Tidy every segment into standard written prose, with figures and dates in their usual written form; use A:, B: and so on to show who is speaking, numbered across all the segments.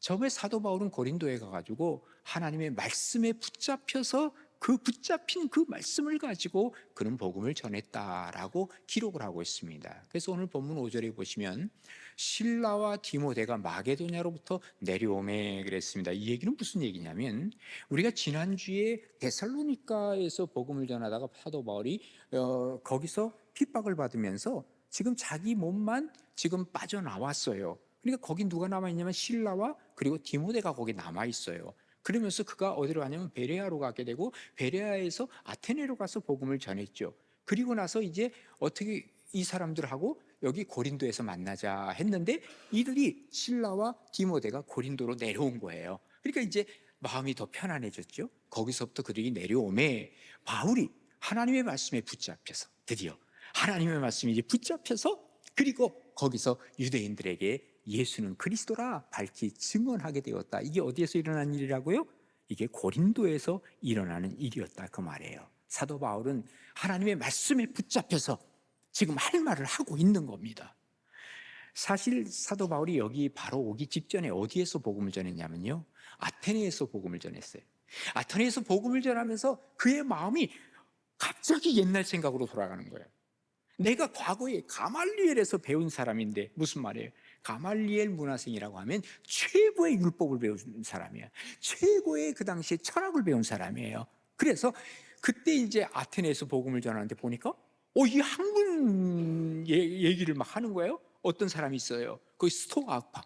A: 처음에 사도 바울은 고린도에 가가지고 하나님의 말씀에 붙잡혀서 그 붙잡힌 그 말씀을 가지고 그는 복음을 전했다라고 기록을 하고 있습니다. 그래서 오늘 본문 5절에 보시면 실라와 디모데가 마게도냐로부터 내려오매 그랬습니다. 이 얘기는 무슨 얘기냐면 우리가 지난주에 데살로니가에서 복음을 전하다가 사도 바울이 거기서 핍박을 받으면서 지금 자기 몸만 지금 빠져나왔어요. 그러니까 거기 누가 남아있냐면 실라와 그리고 디모데가 거기 남아있어요. 그러면서 그가 어디로 가냐면 베레아로 가게 되고 베레아에서 아테네로 가서 복음을 전했죠. 그리고 나서 이제 어떻게 이 사람들하고 여기 고린도에서 만나자 했는데 이들이 실라와 디모데가 고린도로 내려온 거예요. 그러니까 이제 마음이 더 편안해졌죠. 거기서부터 그들이 내려오매 바울이 하나님의 말씀에 붙잡혀서 드디어 하나님의 말씀이 이제 붙잡혀서 그리고 거기서 유대인들에게 예수는 그리스도라 밝히 증언하게 되었다. 이게 어디에서 일어난 일이라고요? 이게 고린도에서 일어나는 일이었다 그 말이에요. 사도 바울은 하나님의 말씀에 붙잡혀서 지금 할 말을 하고 있는 겁니다. 사실 사도 바울이 여기 바로 오기 직전에 어디에서 복음을 전했냐면요, 아테네에서 복음을 전했어요. 아테네에서 복음을 전하면서 그의 마음이 갑자기 옛날 생각으로 돌아가는 거예요. 내가 과거에 가말리엘에서 배운 사람인데 무슨 말이에요? 가말리엘 문화생이라고 하면 최고의 율법을 배운 사람이에요. 최고의 그 당시에 철학을 배운 사람이에요. 그래서 그때 이제 아테네에서 복음을 전하는데 보니까 이 학문 얘기를 막 하는 거예요. 어떤 사람이 있어요. 거기 스토아 학파,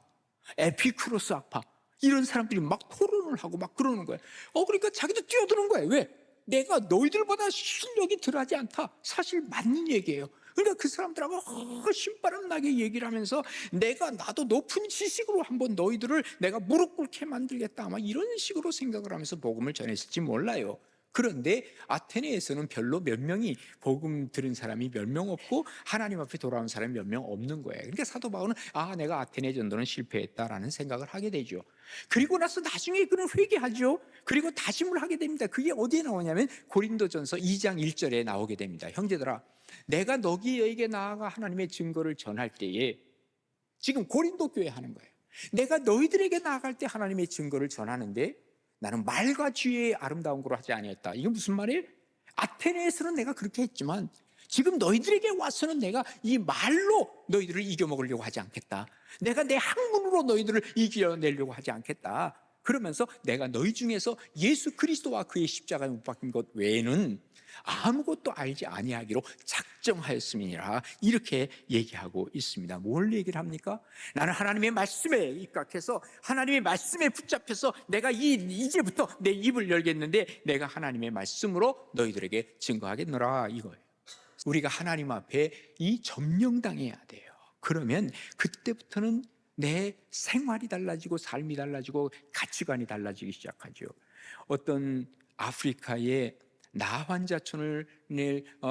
A: 에피쿠로스 학파 이런 사람들이 막 토론을 하고 막 그러는 거예요. 그러니까 자기도 뛰어드는 거예요. 왜? 내가 너희들보다 실력이 덜하지 않다. 사실 맞는 얘기예요. 그러니까 그 사람들하고 신바람 나게 얘기를 하면서 나도 높은 지식으로 한번 너희들을 내가 무릎 꿇게 만들겠다. 아마 이런 식으로 생각을 하면서 복음을 전했을지 몰라요. 그런데 아테네에서는 별로 몇 명이 복음 들은 사람이 몇 명 없고 하나님 앞에 돌아온 사람이 몇 명 없는 거예요. 그러니까 사도 바울은 내가 아테네 전도는 실패했다라는 생각을 하게 되죠. 그리고 나서 나중에 그는 회개하죠. 그리고 다짐을 하게 됩니다. 그게 어디에 나오냐면 고린도전서 2장 1절에 나오게 됩니다. 형제들아, 내가 너희에게 나아가 하나님의 증거를 전할 때에, 지금 고린도 교회 하는 거예요. 내가 너희들에게 나아갈 때 하나님의 증거를 전하는데 나는 말과 지혜의 아름다운 거로 하지 아니했다. 이게 무슨 말이에요? 아테네에서는 내가 그렇게 했지만 지금 너희들에게 와서는 내가 이 말로 너희들을 이겨먹으려고 하지 않겠다. 내가 내 학문으로 너희들을 이겨내려고 하지 않겠다. 그러면서 내가 너희 중에서 예수 그리스도와 그의 십자가에 못 박힌 것 외에는 아무것도 알지 아니하기로 작정하였음이니라, 이렇게 얘기하고 있습니다. 뭘 얘기를 합니까? 나는 하나님의 말씀에 입각해서 하나님의 말씀에 붙잡혀서 내가 이제부터 내 입을 열겠는데 내가 하나님의 말씀으로 너희들에게 증거하겠노라, 이거예요. 우리가 하나님 앞에 이 점령당해야 돼요. 그러면 그때부터는 내 생활이 달라지고 삶이 달라지고 가치관이 달라지기 시작하죠. 어떤 아프리카의 나환자촌을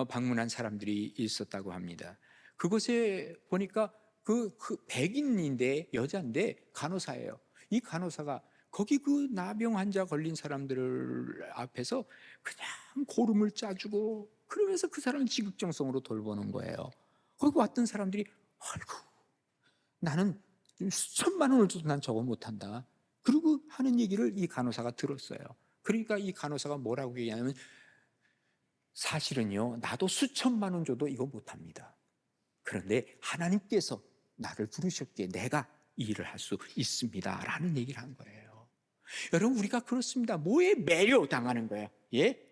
A: 방문한 사람들이 있었다고 합니다. 그곳에 보니까 그 백인인데 여자인데 간호사예요. 이 간호사가 거기 그 나병 환자 걸린 사람들 앞에서 그냥 고름을 짜주고 그러면서 그 사람을 지극정성으로 돌보는 거예요. 거기 왔던 사람들이 아이고, 나는 수천만 원을 줘도 난 저거 못한다. 그리고 하는 얘기를 이 간호사가 들었어요. 그러니까 이 간호사가 뭐라고 얘기하냐면, 사실은요, 나도 수천만 원 줘도 이거 못합니다. 그런데 하나님께서 나를 부르셨기에 내가 이 일을 할 수 있습니다 라는 얘기를 한 거예요. 여러분, 우리가 그렇습니다. 뭐에 매료당하는 거예요? 예?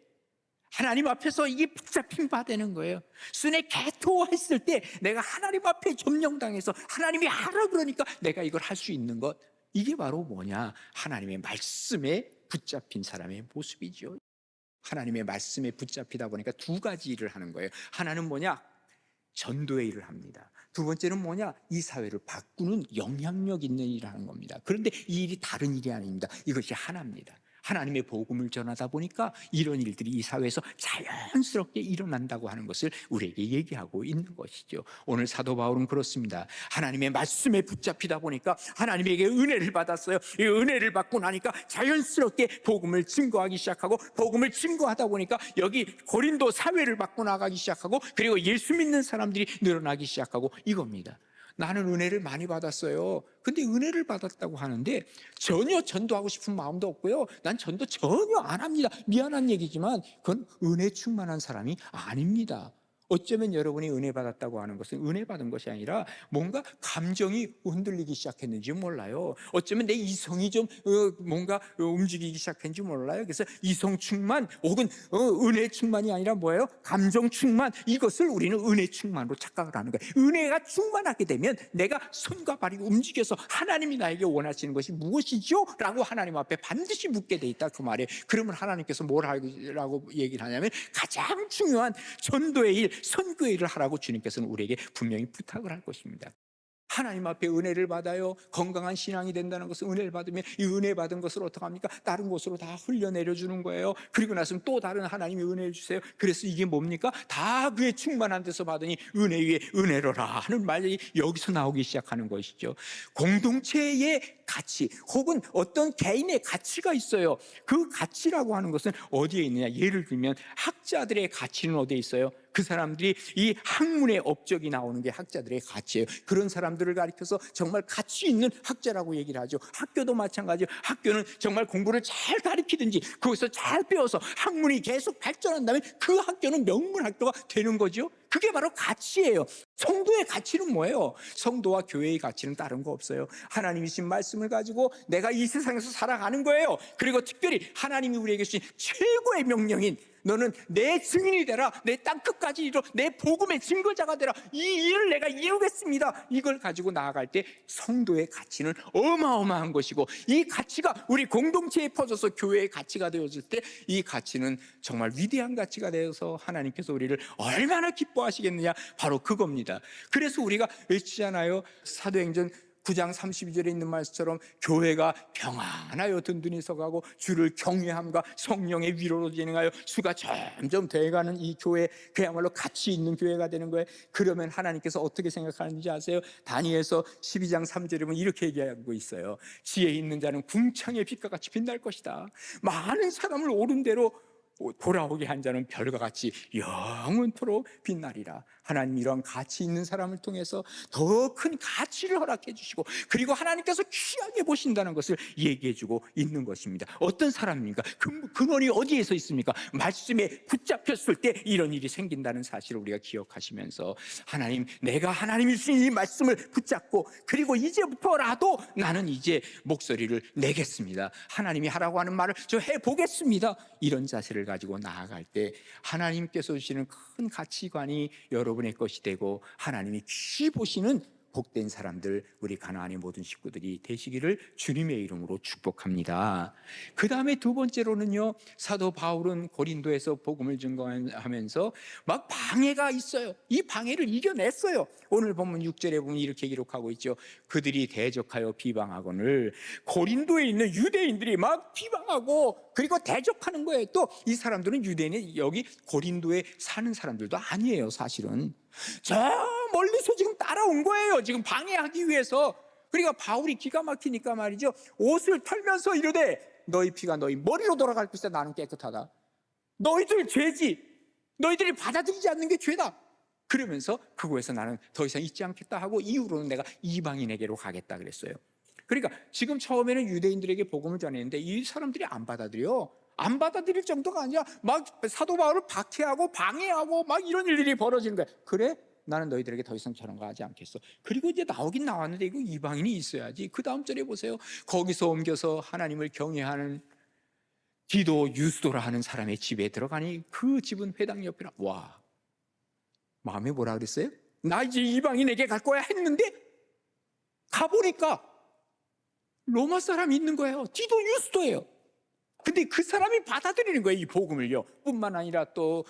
A: 하나님 앞에서 이게 붙잡힌 바 되는 거예요. 순회 개토했을 때 내가 하나님 앞에 점령당해서 하나님이 하라 그러니까 내가 이걸 할 수 있는 것, 이게 바로 뭐냐? 하나님의 말씀에 붙잡힌 사람의 모습이죠. 하나님의 말씀에 붙잡히다 보니까 두 가지 일을 하는 거예요. 하나는 뭐냐? 전도의 일을 합니다. 두 번째는 뭐냐? 이 사회를 바꾸는 영향력 있는 일을 하는 겁니다. 그런데 이 일이 다른 일이 아닙니다. 이것이 하나입니다. 하나님의 복음을 전하다 보니까 이런 일들이 이 사회에서 자연스럽게 일어난다고 하는 것을 우리에게 얘기하고 있는 것이죠. 오늘 사도 바울은 그렇습니다. 하나님의 말씀에 붙잡히다 보니까 하나님에게 은혜를 받았어요. 이 은혜를 받고 나니까 자연스럽게 복음을 증거하기 시작하고, 복음을 증거하다 보니까 여기 고린도 사회를 바꿔 나가기 시작하고, 그리고 예수 믿는 사람들이 늘어나기 시작하고, 이겁니다. 나는 은혜를 많이 받았어요. 근데 은혜를 받았다고 하는데 전혀 전도하고 싶은 마음도 없고요. 난 전도 전혀 안 합니다. 미안한 얘기지만 그건 은혜 충만한 사람이 아닙니다. 어쩌면 여러분이 은혜 받았다고 하는 것은 은혜 받은 것이 아니라 뭔가 감정이 흔들리기 시작했는지 몰라요. 어쩌면 내 이성이 좀 뭔가 움직이기 시작했는지 몰라요. 그래서 이성 충만 혹은 은혜 충만이 아니라 뭐예요? 감정 충만, 이것을 우리는 은혜 충만으로 착각을 하는 거예요. 은혜가 충만하게 되면 내가 손과 발이 움직여서 하나님이 나에게 원하시는 것이 무엇이죠? 라고 하나님 앞에 반드시 묻게 돼 있다, 그 말이에요. 그러면 하나님께서 뭘 하라고 얘기를 하냐면 가장 중요한 전도의 일, 선교의 일을 하라고 주님께서는 우리에게 분명히 부탁을 할 것입니다. 하나님 앞에 은혜를 받아요. 건강한 신앙이 된다는 것은 은혜를 받으면 이 은혜 받은 것을 어떻게 합니까? 다른 곳으로 다 흘려내려 주는 거예요. 그리고 나서는 또 다른 하나님이 은혜를 주세요. 그래서 이게 뭡니까? 다 그의 충만한 데서 받으니 은혜 위에 은혜로라 하는 말이 여기서 나오기 시작하는 것이죠. 공동체의 가치 혹은 어떤 개인의 가치가 있어요. 그 가치라고 하는 것은 어디에 있느냐? 예를 들면 학자들의 가치는 어디에 있어요? 그 사람들이 이 학문의 업적이 나오는 게 학자들의 가치예요. 그런 사람들을 가리켜서 정말 가치 있는 학자라고 얘기를 하죠. 학교도 마찬가지예요. 학교는 정말 공부를 잘 가르치든지 거기서 잘 배워서 학문이 계속 발전한다면 그 학교는 명문 학교가 되는 거죠. 그게 바로 가치예요. 성도의 가치는 뭐예요? 성도와 교회의 가치는 다른 거 없어요. 하나님이신 말씀을 가지고 내가 이 세상에서 살아가는 거예요. 그리고 특별히 하나님이 우리에게 주신 최고의 명령인 너는 내 증인이 되라, 내 땅 끝까지 이르러 내 복음의 증거자가 되라, 이 일을 내가 이루겠습니다. 이걸 가지고 나아갈 때 성도의 가치는 어마어마한 것이고, 이 가치가 우리 공동체에 퍼져서 교회의 가치가 되어질 때 이 가치는 정말 위대한 가치가 되어서 하나님께서 우리를 얼마나 기뻐하시겠느냐, 바로 그겁니다. 그래서 우리가 외치잖아요. 사도행전 9장 32절에 있는 말씀처럼 교회가 평안하여 든든히 서가고 주를 경외함과 성령의 위로로 진행하여 수가 점점 돼가는 이 교회, 그야말로 가치 있는 교회가 되는 거예요. 그러면 하나님께서 어떻게 생각하는지 아세요? 다니엘서 12장 3절에 보면 이렇게 얘기하고 있어요. 지혜 있는 자는 궁창의 빛과 같이 빛날 것이다. 많은 사람을 옳은 대로 돌아오게 한 자는 별과 같이 영원토록 빛나리라. 하나님 이러한 가치 있는 사람을 통해서 더 큰 가치를 허락해 주시고, 그리고 하나님께서 귀하게 보신다는 것을 얘기해 주고 있는 것입니다. 어떤 사람입니까? 근원이 어디에서 있습니까? 말씀에 붙잡혔을 때 이런 일이 생긴다는 사실을 우리가 기억하시면서, 하나님, 내가 하나님이 주신 이 말씀을 붙잡고, 그리고 이제부터라도 나는 이제 목소리를 내겠습니다. 하나님이 하라고 하는 말을 저 해보겠습니다. 이런 자세를 가지고 나아갈 때 하나님께서 주시는 큰 가치관이 여러분의 것이 되고, 하나님이 귀히 보시는 복된 사람들, 우리 가나안의 모든 식구들이 되시기를 주님의 이름으로 축복합니다. 그 다음에 두 번째로는요, 사도 바울은 고린도에서 복음을 증거하면서 막 방해가 있어요. 이 방해를 이겨냈어요. 오늘 본문 6절에 보면 이렇게 기록하고 있죠. 그들이 대적하여 비방하거늘, 고린도에 있는 유대인들이 막 비방하고 그리고 대적하는 거예요. 또 이 사람들은 유대인이 여기 고린도에 사는 사람들도 아니에요. 사실은 저 멀리서 지금 따라온 거예요. 지금 방해하기 위해서. 그러니까 바울이 기가 막히니까 말이죠, 옷을 털면서 이르되 너희 피가 너희 머리로 돌아갈 것이다. 나는 깨끗하다. 너희들 죄지. 너희들이 받아들이지 않는 게 죄다. 그러면서 그곳에서 나는 더 이상 있지 않겠다 하고 이후로는 내가 이방인에게로 가겠다 그랬어요. 그러니까 지금 처음에는 유대인들에게 복음을 전했는데 이 사람들이 안 받아들여. 안 받아들일 정도가 아니라 막 사도 바울을 박해하고 방해하고 막 이런 일들이 벌어지는 거야. 그래? 나는 너희들에게 더 이상 저런 거 하지 않겠어. 그리고 이제 나오긴 나왔는데 이거 이방인이 있어야지. 그 다음 절에 보세요. 거기서 옮겨서 하나님을 경외하는 디도 유스도라 하는 사람의 집에 들어가니 그 집은 회당 옆이라. 와, 마음에 뭐라 그랬어요? 나 이제 이방인에게 갈 거야 했는데 가보니까 로마 사람이 있는 거예요. 디도 유스도예요. 근데 그 사람이 받아들이는 거예요, 이 복음을요. 뿐만 아니라 또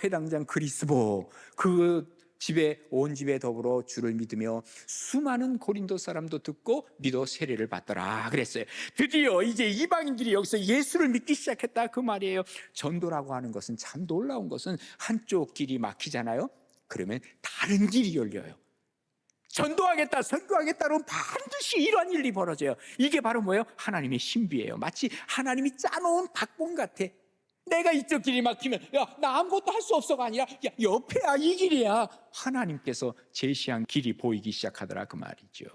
A: 회당장 그리스보, 그 집에 온 집에 더불어 주를 믿으며 수많은 고린도 사람도 듣고 믿어 세례를 받더라 그랬어요. 드디어 이제 이방인들이 여기서 예수를 믿기 시작했다 그 말이에요. 전도라고 하는 것은 참 놀라운 것은 한쪽 길이 막히잖아요. 그러면 다른 길이 열려요. 전도하겠다, 선교하겠다 그러면 반드시 이러한 일이 벌어져요. 이게 바로 뭐예요? 하나님의 신비예요. 마치 하나님이 짜놓은 박봉 같아. 내가 이쪽 길이 막히면 야, 나 아무것도 할 수 없어가 아니라 야, 옆에야 이 길이야. 하나님께서 제시한 길이 보이기 시작하더라 그 말이죠.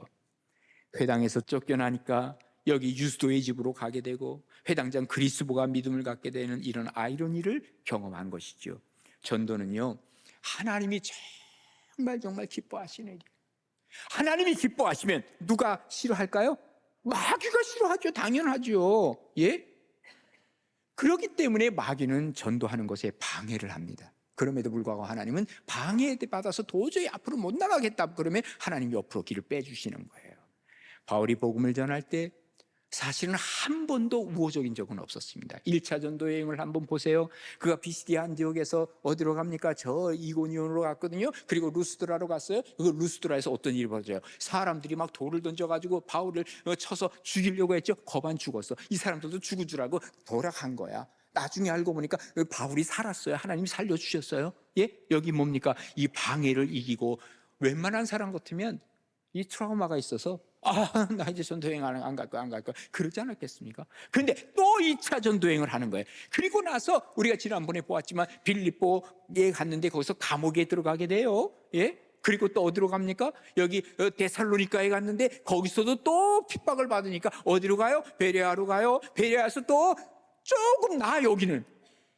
A: 회당에서 쫓겨나니까 여기 유스도의 집으로 가게 되고 회당장 그리스보가 믿음을 갖게 되는 이런 아이러니를 경험한 것이죠. 전도는요, 하나님이 정말 기뻐하시는 일. 하나님이 기뻐하시면 누가 싫어할까요? 마귀가 싫어하죠. 당연하죠. 예? 그렇기 때문에 마귀는 전도하는 것에 방해를 합니다. 그럼에도 불구하고 하나님은 방해받아서 도저히 앞으로 못 나가겠다 그러면 하나님이 옆으로 길을 빼주시는 거예요. 바울이 복음을 전할 때 사실은 한 번도 우호적인 적은 없었습니다. 1차 전도 여행을 한번 보세요. 그가 비시디아 안디옥에서 어디로 갑니까? 저 이고니온으로 갔거든요. 그리고 루스드라로 갔어요. 그 루스드라에서 어떤 일이 벌어져요? 사람들이 막 돌을 던져가지고 바울을 쳐서 죽이려고 했죠. 거반 죽었어. 이 사람들도 죽은 줄 알고 돌아간 거야. 나중에 알고 보니까 바울이 살았어요. 하나님이 살려주셨어요. 예? 여기 뭡니까? 이 방해를 이기고 웬만한 사람 같으면 이 트라우마가 있어서 나 이제 전도여행 안 갈 거야 그러지 않았겠습니까? 그런데 또 2차 전도여행을 하는 거예요. 그리고 나서 우리가 지난번에 보았지만 빌립보에 갔는데 거기서 감옥에 들어가게 돼요. 예? 그리고 또 어디로 갑니까? 여기 데살로니가에 갔는데 거기서도 또 핍박을 받으니까 어디로 가요? 베레아로 가요. 베레아에서 또 조금 나아 여기는.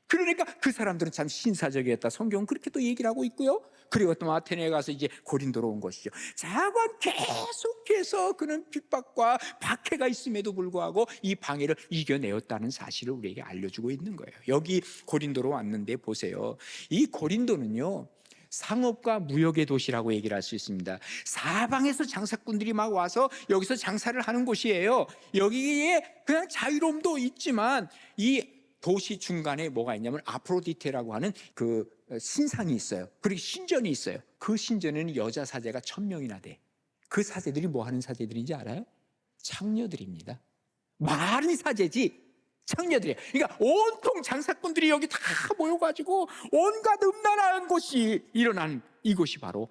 A: 그러니까 그 사람들은 참 신사적이었다. 성경은 그렇게 또 얘기를 하고 있고요. 그리고 또 아테네에 가서 이제 고린도로 온 것이죠. 자관 계속해서 그는 핍박과 박해가 있음에도 불구하고 이 방해를 이겨내었다는 사실을 우리에게 알려주고 있는 거예요. 여기 고린도로 왔는데 보세요. 이 고린도는요, 상업과 무역의 도시라고 얘기를 할 수 있습니다. 사방에서 장사꾼들이 막 와서 여기서 장사를 하는 곳이에요. 여기에 그냥 자유로움도 있지만 이 도시 중간에 뭐가 있냐면 아프로디테라고 하는 그 신상이 있어요. 그리고 신전이 있어요. 그 신전에는 여자 사제가 1000명이나 돼. 그 사제들이 뭐 하는 사제들인지 알아요? 창녀들입니다. 많은 사제지 창녀들이에요. 그러니까 온통 장사꾼들이 여기 다 모여가지고 온갖 음란한 곳이 일어난 이곳이 바로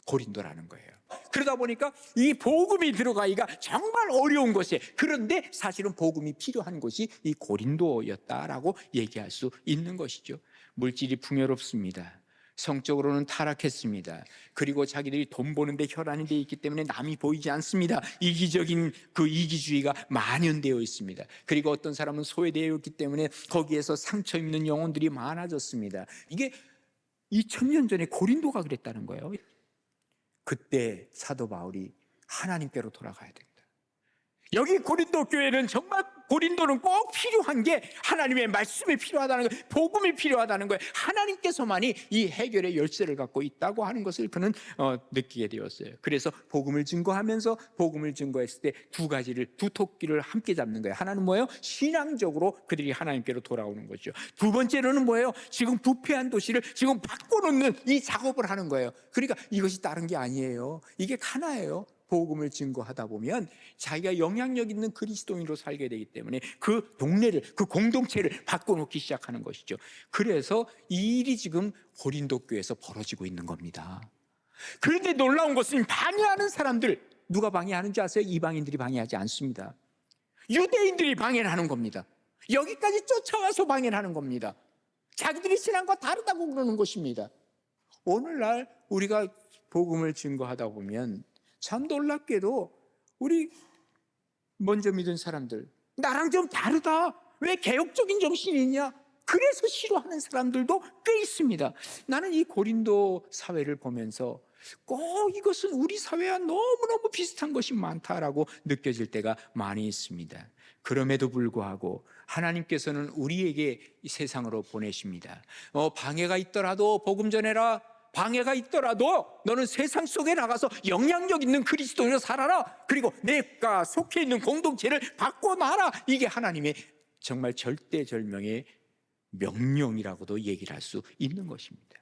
A: 고린도라는 거예요. 그러다 보니까 이 복음이 들어가기가 정말 어려운 곳이에요. 그런데 사실은 복음이 필요한 곳이 이 고린도였다라고 얘기할 수 있는 것이죠. 물질이 풍요롭습니다. 성적으로는 타락했습니다. 그리고 자기들이 돈 버는데 혈안이 되어 있기 때문에 남이 보이지 않습니다. 이기적인 그 이기주의가 만연되어 있습니다. 그리고 어떤 사람은 소외되어 있기 때문에 거기에서 상처 입는 영혼들이 많아졌습니다. 이게 2000년 전에 고린도가 그랬다는 거예요. 그때 사도 바울이 하나님께로 돌아가야 됩니다. 여기 고린도 교회는 정말 고린도는 꼭 필요한 게 하나님의 말씀이 필요하다는 거예요. 복음이 필요하다는 거예요. 하나님께서만이 이 해결의 열쇠를 갖고 있다고 하는 것을 그는 느끼게 되었어요. 그래서 복음을 증거하면서 복음을 증거했을 때 두 토끼를 함께 잡는 거예요. 하나는 뭐예요? 신앙적으로 그들이 하나님께로 돌아오는 거죠. 두 번째로는 뭐예요? 지금 부패한 도시를 지금 바꿔놓는 이 작업을 하는 거예요. 그러니까 이것이 다른 게 아니에요. 이게 하나예요. 복음을 증거하다 보면 자기가 영향력 있는 그리스도인으로 살게 되기 때문에 그 동네를, 그 공동체를 바꿔놓기 시작하는 것이죠. 그래서 이 일이 지금 고린도 교회에서 벌어지고 있는 겁니다. 그런데 놀라운 것은 방해하는 사람들, 누가 방해하는지 아세요? 이방인들이 방해하지 않습니다. 유대인들이 방해를 하는 겁니다. 여기까지 쫓아와서 방해를 하는 겁니다. 자기들이 신앙과 다르다고 그러는 것입니다. 오늘날 우리가 복음을 증거하다 보면 참 놀랍게도 우리 먼저 믿은 사람들, 나랑 좀 다르다, 왜 개혁적인 정신이 있냐, 그래서 싫어하는 사람들도 꽤 있습니다. 나는 이 고린도 사회를 보면서 꼭 이것은 우리 사회와 너무너무 비슷한 것이 많다라고 느껴질 때가 많이 있습니다. 그럼에도 불구하고 하나님께서는 우리에게 이 세상으로 보내십니다. 방해가 있더라도 복음 전해라. 방해가 있더라도 너는 세상 속에 나가서 영향력 있는 그리스도인으로 살아라. 그리고 내가 속해 있는 공동체를 바꿔놔라. 이게 하나님의 정말 절대절명의 명령이라고도 얘기를 할 수 있는 것입니다.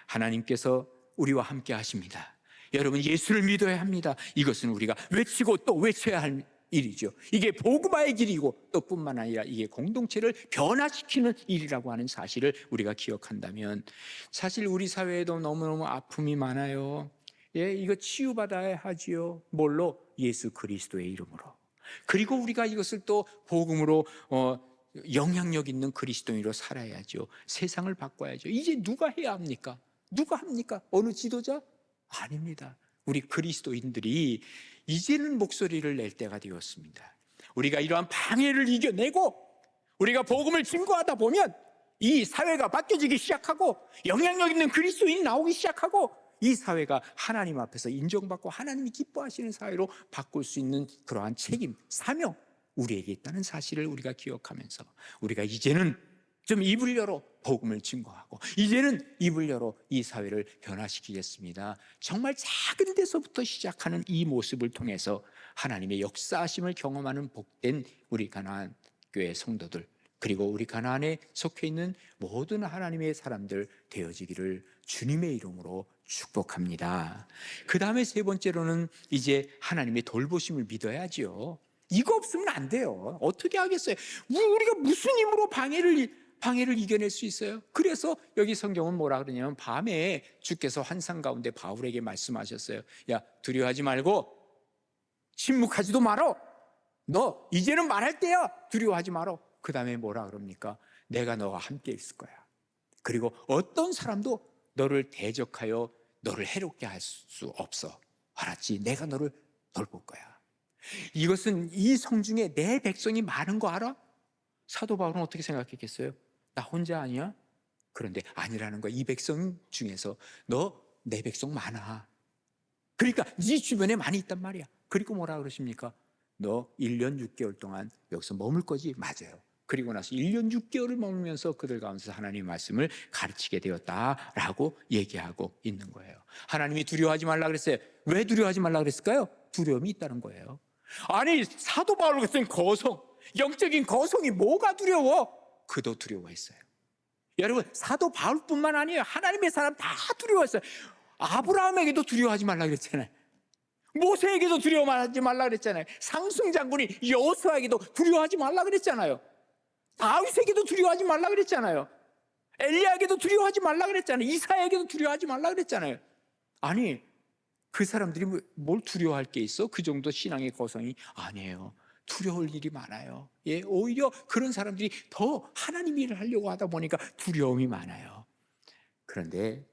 A: 하나님께서 우리와 함께 하십니다. 여러분, 예수를 믿어야 합니다. 이것은 우리가 외치고 또 외쳐야 할 일이죠. 이게 복음화의 길이고 또 뿐만 아니라 이게 공동체를 변화시키는 일이라고 하는 사실을 우리가 기억한다면, 사실 우리 사회에도 너무너무 아픔이 많아요. 예, 이거 치유받아야 하지요. 뭘로? 예수 그리스도의 이름으로. 그리고 우리가 이것을 또 복음으로 영향력 있는 그리스도인으로 살아야죠. 세상을 바꿔야죠. 이제 누가 해야 합니까? 누가 합니까? 어느 지도자? 아닙니다. 우리 그리스도인들이 이제는 목소리를 낼 때가 되었습니다. 우리가 이러한 방해를 이겨내고 우리가 복음을 증거하다 보면 이 사회가 바뀌어지기 시작하고 영향력 있는 그리스도인이 나오기 시작하고 이 사회가 하나님 앞에서 인정받고 하나님이 기뻐하시는 사회로 바꿀 수 있는 그러한 책임, 사명 우리에게 있다는 사실을 우리가 기억하면서 우리가 이제는 좀 입을 열어 복음을 증거하고 이제는 입을 열어 이 사회를 변화시키겠습니다. 정말 작은 데서부터 시작하는 이 모습을 통해서 하나님의 역사하심을 경험하는 복된 우리 가나안 교회 성도들 그리고 우리 가나안에 속해 있는 모든 하나님의 사람들 되어지기를 주님의 이름으로 축복합니다. 그 다음에 세 번째로는 이제 하나님의 돌보심을 믿어야지요. 이거 없으면 안 돼요. 어떻게 하겠어요? 우리가 무슨 힘으로 방해를 이겨낼 수 있어요? 그래서 여기 성경은 뭐라 그러냐면 밤에 주께서 환상 가운데 바울에게 말씀하셨어요. 야, 두려워하지 말고 침묵하지도 말어. 너 이제는 말할 때야. 두려워하지 말어. 그 다음에 뭐라 그럽니까? 내가 너와 함께 있을 거야. 그리고 어떤 사람도 너를 대적하여 너를 해롭게 할 수 없어. 알았지? 내가 너를 돌볼 거야. 이것은 이 성중에 내 백성이 많은 거 알아? 사도 바울은 어떻게 생각했겠어요? 나 혼자 아니야? 그런데 아니라는 거야. 이 백성 중에서 너 내 백성 많아. 그러니까 네 주변에 많이 있단 말이야. 그리고 뭐라 그러십니까? 너 1년 6개월 동안 여기서 머물 거지? 맞아요. 그리고 나서 1년 6개월을 머물면서 그들 가운데서 하나님의 말씀을 가르치게 되었다라고 얘기하고 있는 거예요. 하나님이 두려워하지 말라 그랬어요. 왜 두려워하지 말라 그랬을까요? 두려움이 있다는 거예요. 아니 사도 바울 같은 거성, 영적인 거성이 뭐가 두려워? 그도 두려워했어요. 여러분 사도 바울뿐만 아니에요. 하나님의 사람 다 두려워했어요. 아브라함에게도 두려워하지 말라 그랬잖아요. 모세에게도 두려워하지 말라 그랬잖아요. 상승 장군이 여호수아에게도 두려워하지 말라 그랬잖아요. 다윗에게도 두려워하지 말라 그랬잖아요. 엘리야에게도 두려워하지 말라 그랬잖아요. 이사야에게도 두려워하지 말라 그랬잖아요. 아니 그 사람들이 뭘 두려워할 게 있어? 그 정도 신앙의 거성이 아니에요. 두려울 일이 많아요. 예, 오히려 그런 사람들이 더 하나님 일을 하려고 하다 보니까 두려움이 많아요. 그런데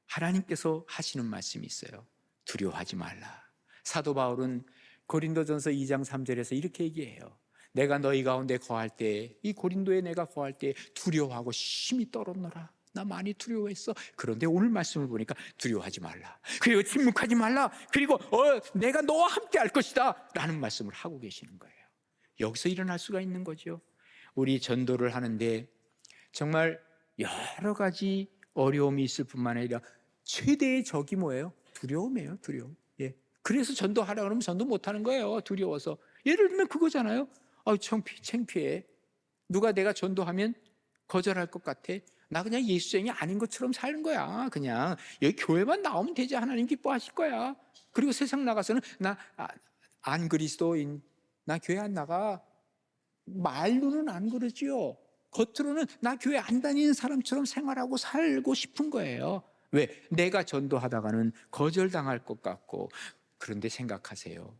A: 하나님께서 하시는 말씀이 있어요. 두려워하지 말라. 사도 바울은 고린도전서 2장 3절에서 이렇게 얘기해요. 내가 너희 가운데 거할 때, 이 고린도에 내가 거할 때 두려워하고 심히 떨었노라. 나 많이 두려워했어. 그런데 오늘 말씀을 보니까 두려워하지 말라. 그리고 침묵하지 말라. 그리고 내가 너와 함께 할 것이다 라는 말씀을 하고 계시는 거예요. 여기서 일어날 수가 있는 거죠. 우리 전도를 하는데 정말 여러 가지 어려움이 있을 뿐만 아니라 최대의 적이 뭐예요? 두려움이에요. 두려움. 예. 그래서 전도하라 그러면 전도 못하는 거예요. 두려워서. 예를 들면 그거잖아요. 창피해. 누가 내가 전도하면 거절할 것 같아. 나 그냥 예수쟁이 아닌 것처럼 사는 거야. 그냥 여기 교회만 나오면 되지. 하나님 기뻐하실 거야. 그리고 세상 나가서는 나 안 그리스도인, 나 교회 안 나가. 말로는 안 그러지요. 겉으로는 나 교회 안 다니는 사람처럼 생활하고 살고 싶은 거예요. 왜? 내가 전도하다가는 거절당할 것 같고. 그런데 생각하세요.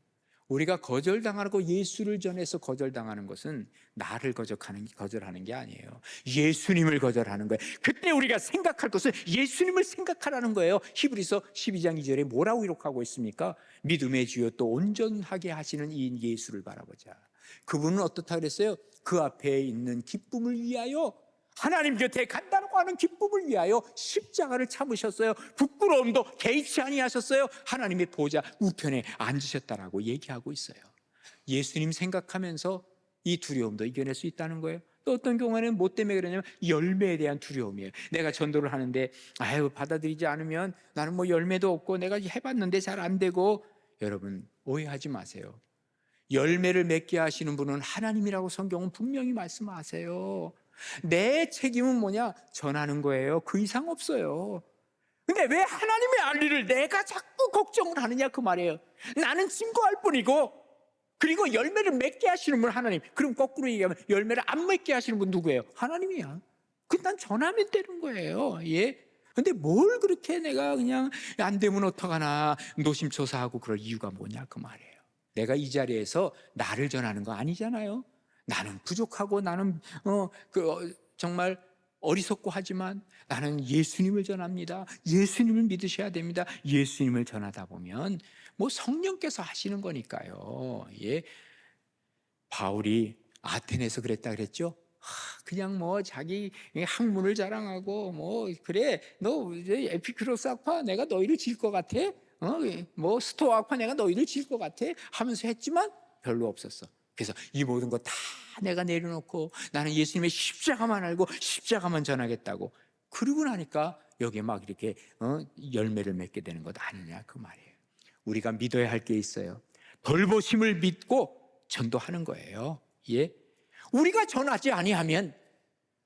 A: 우리가 거절당하고 예수를 전해서 거절당하는 것은 나를 거절하는 게 아니에요. 예수님을 거절하는 거예요. 그때 우리가 생각할 것은 예수님을 생각하라는 거예요. 히브리서 12장 2절에 뭐라고 기록하고 있습니까? 믿음의 주요 또 온전하게 하시는 이인 예수를 바라보자. 그분은 어떻다 그랬어요? 그 앞에 있는 기쁨을 위하여 하나님 곁에 간다고 하는 기쁨을 위하여 십자가를 참으셨어요. 부끄러움도 개의치 아니하셨어요. 하나님의 보좌 우편에 앉으셨다라고 얘기하고 있어요. 예수님 생각하면서 이 두려움도 이겨낼 수 있다는 거예요. 또 어떤 경우에는 뭐 때문에 그러냐면 열매에 대한 두려움이에요. 내가 전도를 하는데 받아들이지 않으면 나는 뭐 열매도 없고 내가 해봤는데 잘 안 되고. 여러분 오해하지 마세요. 열매를 맺게 하시는 분은 하나님이라고 성경은 분명히 말씀하세요. 내 책임은 뭐냐? 전하는 거예요. 그 이상 없어요. 근데 왜 하나님의 알리를 내가 자꾸 걱정을 하느냐 그 말이에요. 나는 증거할 뿐이고, 그리고 열매를 맺게 하시는 분 하나님. 그럼 거꾸로 얘기하면 열매를 안 맺게 하시는 분 누구예요? 하나님이야. 난 전하면 되는 거예요. 예. 근데 뭘 그렇게 내가 그냥 안 되면 어떡하나 노심초사하고 그럴 이유가 뭐냐 그 말이에요. 내가 이 자리에서 나를 전하는 거 아니잖아요. 나는 부족하고 나는 정말 어리석고 하지만 나는 예수님을 전합니다. 예수님을 믿으셔야 됩니다. 예수님을 전하다 보면 뭐 성령께서 하시는 거니까요. 예. 바울이 아테네에서 그랬다 그랬죠. 그냥 뭐 자기 학문을 자랑하고 뭐 그래 너 이제 에피큐로스 학파 내가 너희를 질 것 같아? 뭐 스토아 학파 내가 너희를 질 것 같아? 하면서 했지만 별로 없었어. 그래서 이 모든 거 다 내가 내려놓고 나는 예수님의 십자가만 알고 십자가만 전하겠다고 그러고 나니까 여기에 막 이렇게 열매를 맺게 되는 것 아니냐 그 말이에요. 우리가 믿어야 할 게 있어요. 돌보심을 믿고 전도하는 거예요. 예. 우리가 전하지 아니하면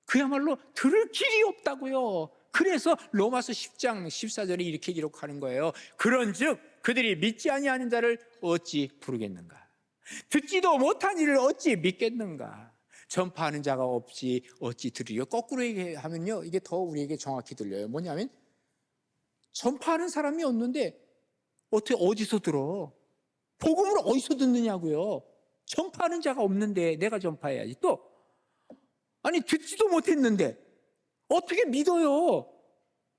A: 그야말로 들을 길이 없다고요. 그래서 로마서 10장 14절에 이렇게 기록하는 거예요. 그런즉 그들이 믿지 아니하는 자를 어찌 부르겠는가? 듣지도 못한 이를 어찌 믿겠는가? 전파하는 자가 없이 어찌 들으려? 거꾸로 얘기하면요, 이게 더 우리에게 정확히 들려요. 뭐냐면 전파하는 사람이 없는데 어떻게 어디서 들어? 복음을 어디서 듣느냐고요? 전파하는 자가 없는데 내가 전파해야지. 또 아니 듣지도 못했는데 어떻게 믿어요?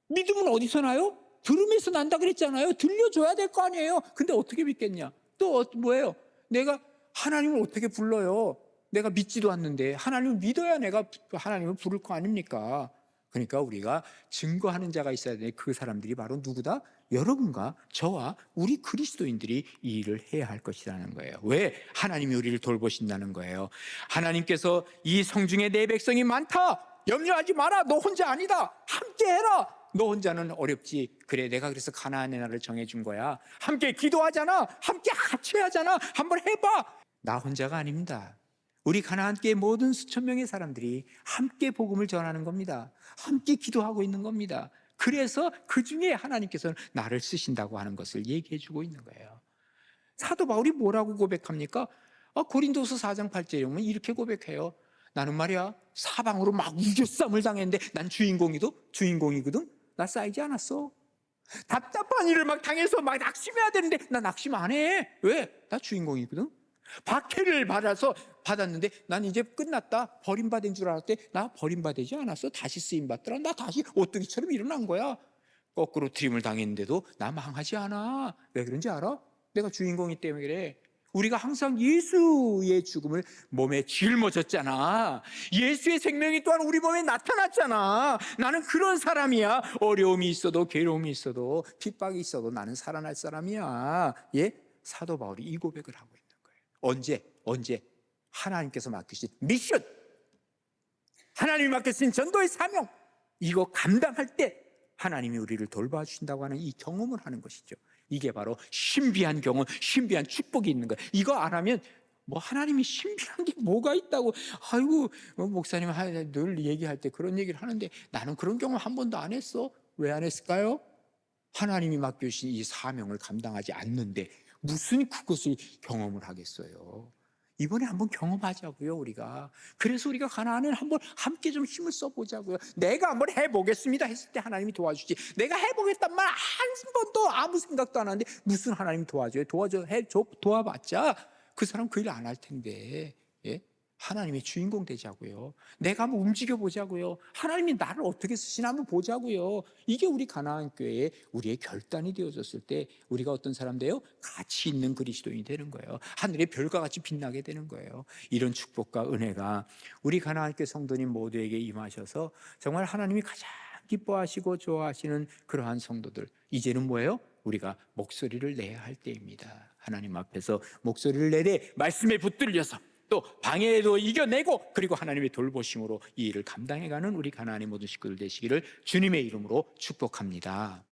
A: 믿음은 어디서 나요? 들으면서 난다 그랬잖아요. 들려줘야 될 거 아니에요. 근데 어떻게 믿겠냐? 또 뭐예요? 내가 하나님을 어떻게 불러요? 내가 믿지도 않는데 하나님을 믿어야 내가 하나님을 부를 거 아닙니까? 그러니까 우리가 증거하는 자가 있어야 돼. 그 사람들이 바로 누구다? 여러분과 저와 우리 그리스도인들이 이 일을 해야 할 것이라는 거예요. 왜? 하나님이 우리를 돌보신다는 거예요. 하나님께서 이 성중에 내 백성이 많다. 염려하지 마라. 너 혼자 아니다. 함께 해라. 너 혼자는 어렵지. 그래, 내가 그래서 가나안의 나라를 정해준 거야. 함께 기도하잖아. 함께 같이 하잖아. 한번 해봐. 나 혼자가 아닙니다. 우리 가나안교회 모든 수천 명의 사람들이 함께 복음을 전하는 겁니다. 함께 기도하고 있는 겁니다. 그래서 그 중에 하나님께서는 나를 쓰신다고 하는 것을 얘기해 주고 있는 거예요. 사도 바울이 뭐라고 고백합니까? 고린도서 4장 8절에 보면 이렇게 고백해요. 나는 말이야 사방으로 막 우겨쌈을 당했는데 난 주인공이거든. 나 쌓이지 않았어. 답답한 일을 막 당해서 막 낙심해야 되는데 나 낙심 안 해. 왜? 나 주인공이거든. 박해를 받았는데 난 이제 끝났다. 버림받은 줄 알았대. 나 버림받지 않았어. 다시 쓰임받더라. 나 다시 오뚜기처럼 일어난 거야. 거꾸로 트림을 당했는데도 나 망하지 않아. 왜 그런지 알아? 내가 주인공이기 때문에 그래. 우리가 항상 예수의 죽음을 몸에 짊어졌잖아. 예수의 생명이 또한 우리 몸에 나타났잖아. 나는 그런 사람이야. 어려움이 있어도 괴로움이 있어도 핍박이 있어도 나는 살아날 사람이야. 예? 사도 바울이 이 고백을 하고 있는 거예요. 언제? 하나님께서 맡기신 미션, 하나님이 맡기신 전도의 사명, 이거 감당할 때 하나님이 우리를 돌봐주신다고 하는 이 경험을 하는 것이죠. 이게 바로 신비한 경험, 신비한 축복이 있는 거예요. 이거 안 하면 뭐 하나님이 신비한 게 뭐가 있다고, 아이고 목사님 늘 얘기할 때 그런 얘기를 하는데 나는 그런 경험 한 번도 안 했어. 왜 안 했을까요? 하나님이 맡겨주신 이 사명을 감당하지 않는데 무슨 그것을 경험을 하겠어요. 이번에 한번 경험하자고요, 우리가. 그래서 우리가 가나안을 한번 함께 좀 힘을 써보자고요. 내가 한번 해보겠습니다 했을 때 하나님이 도와주지. 내가 해보겠단 말 한 번도 아무 생각도 안 하는데 무슨 하나님이 도와줘요? 도와봤자 그 사람 그 일 안 할 텐데. 예? 하나님의 주인공 되자고요. 내가 한번 움직여 보자고요. 하나님이 나를 어떻게 쓰시나 한번 보자고요. 이게 우리 가나안 교회에 우리의 결단이 되어졌을 때 우리가 어떤 사람 돼요? 가치 있는 그리스도인이 되는 거예요. 하늘의 별과 같이 빛나게 되는 거예요. 이런 축복과 은혜가 우리 가나안 교회 성도님 모두에게 임하셔서 정말 하나님이 가장 기뻐하시고 좋아하시는 그러한 성도들, 이제는 뭐예요? 우리가 목소리를 내야 할 때입니다. 하나님 앞에서 목소리를 내되 말씀에 붙들려서 또 방해도 이겨내고 그리고 하나님의 돌보심으로 이 일을 감당해가는 우리 가나안의 모든 식구들 되시기를 주님의 이름으로 축복합니다.